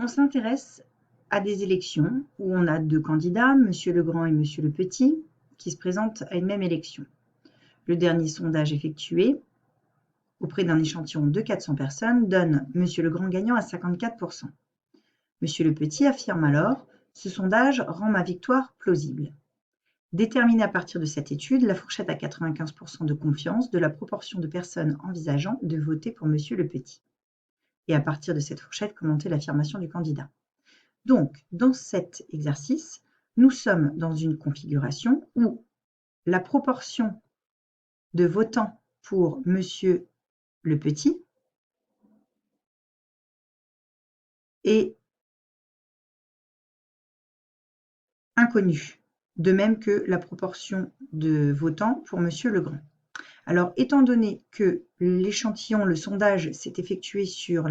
On s'intéresse à des élections où on a deux candidats, Monsieur Legrand et Monsieur Le Petit, qui se présentent à une même élection. Le dernier sondage effectué auprès d'un échantillon de 400 personnes donne Monsieur Legrand gagnant à 54%. Monsieur Le Petit affirme alors « Ce sondage rend ma victoire plausible ». Déterminer à partir de cette étude la fourchette à 95% de confiance de la proportion de personnes envisageant de voter pour Monsieur Le Petit. Et à partir de cette fourchette, commenter l'affirmation du candidat. Donc, dans cet exercice, nous sommes dans une configuration où la proportion de votants pour Monsieur Le Petit est inconnue, de même que la proportion de votants pour Monsieur Legrand. Alors, étant donné que l'échantillon, le sondage s'est effectué sur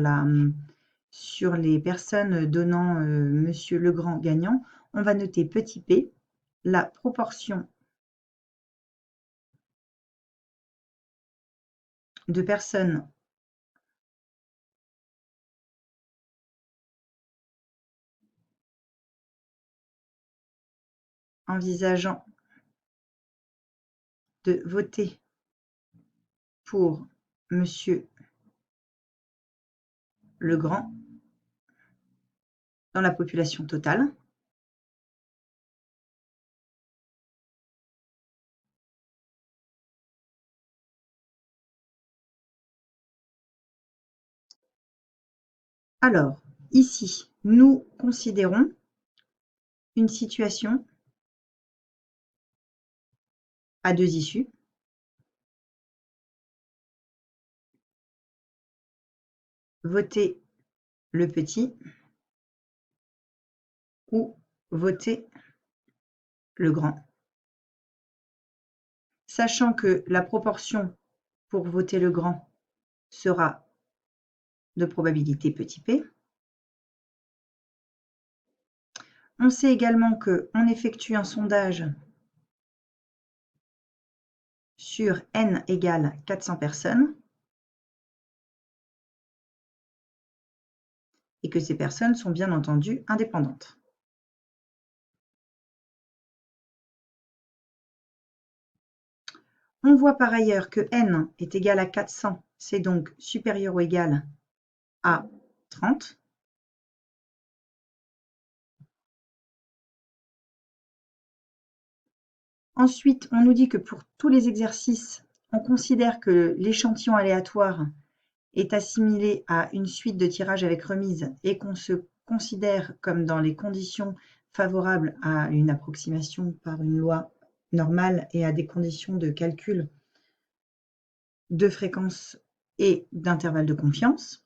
les personnes donnant Monsieur Legrand gagnant, on va noter petit p, la proportion de personnes envisageant de voter pour Monsieur Legrand dans la population totale. Alors, ici, nous considérons une situation à deux issues. Voter Le Petit ou voter Legrand. Sachant que la proportion pour voter Legrand sera de probabilité petit p. On sait également qu'on effectue un sondage sur n égale 400 personnes et que ces personnes sont bien entendu indépendantes. On voit par ailleurs que n est égal à 400, c'est donc supérieur ou égal à 30. Ensuite, on nous dit que pour tous les exercices, on considère que l'échantillon aléatoire est assimilé à une suite de tirages avec remise et qu'on se considère comme dans les conditions favorables à une approximation par une loi normale et à des conditions de calcul de fréquence et d'intervalle de confiance.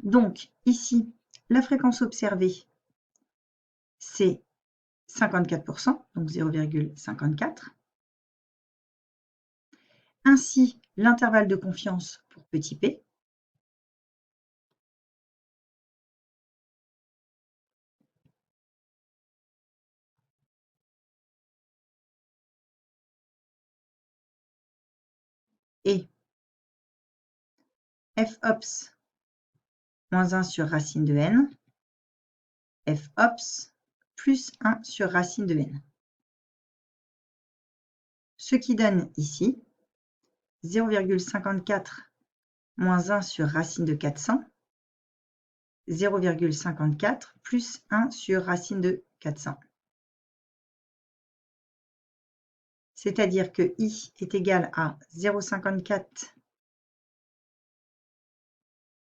Donc ici, la fréquence observée, c'est 54%, donc 0,54. Ainsi, l'intervalle de confiance pour petit p, est f-ops moins 1 sur racine de n, f-ops plus 1 sur racine de n. Ce qui donne ici 0,54 moins 1 sur racine de 400, 0,54 plus 1 sur racine de 400. C'est-à-dire que i est égal à 0,54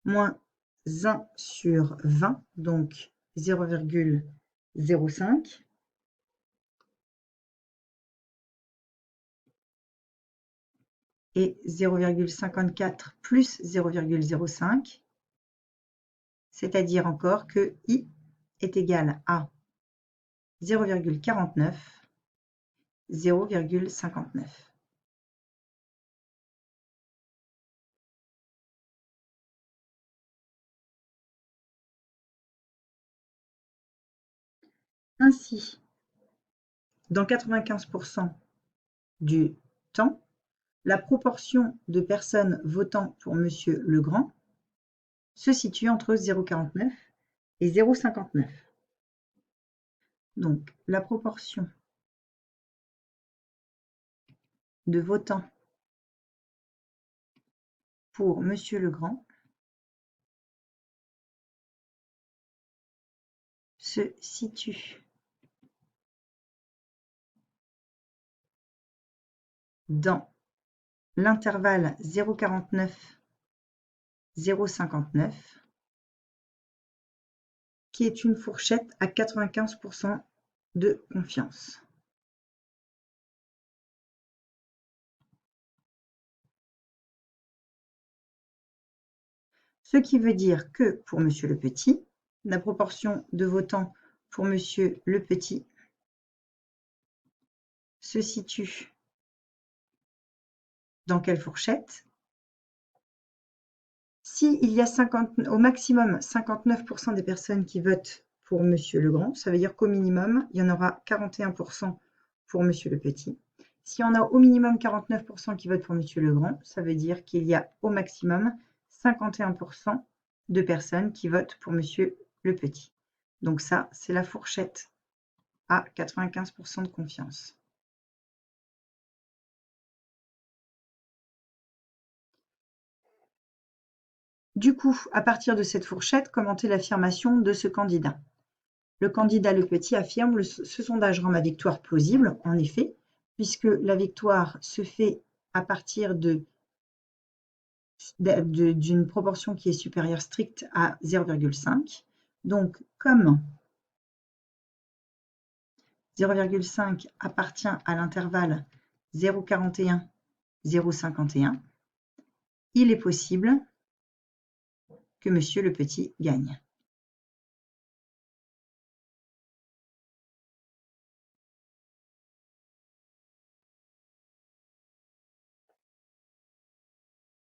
moins 1 sur 20, donc 0,05. Et 0,54 plus 0,05, c'est-à-dire encore que i est égal à 0,49, 0,59. Ainsi, dans 95% du temps, la proportion de personnes votant pour Monsieur Legrand se situe entre 0,49 et 0,59. Donc, la proportion de votants pour Monsieur Legrand se situe dans l'intervalle 0,49-0,59, qui est une fourchette à 95% de confiance. Ce qui veut dire que pour Monsieur le Petit, la proportion de votants pour Monsieur le Petit se situe dans quelle fourchette? S'il y a au maximum 59% des personnes qui votent pour Monsieur Legrand, ça veut dire qu'au minimum, il y en aura 41% pour Monsieur le Petit. S'il y en a au minimum 49% qui votent pour Monsieur Legrand, ça veut dire qu'il y a au maximum 51% de personnes qui votent pour Monsieur le Petit. Donc ça, c'est la fourchette à 95% de confiance. Du coup, à partir de cette fourchette, commentez l'affirmation de ce candidat. Le candidat Le Petit affirme « Ce sondage rend ma victoire plausible », en effet, puisque la victoire se fait à partir d'une proportion qui est supérieure stricte à 0,5. Donc, comme 0,5 appartient à l'intervalle 0,41-0,51, il est possible que Monsieur Le Petit gagne.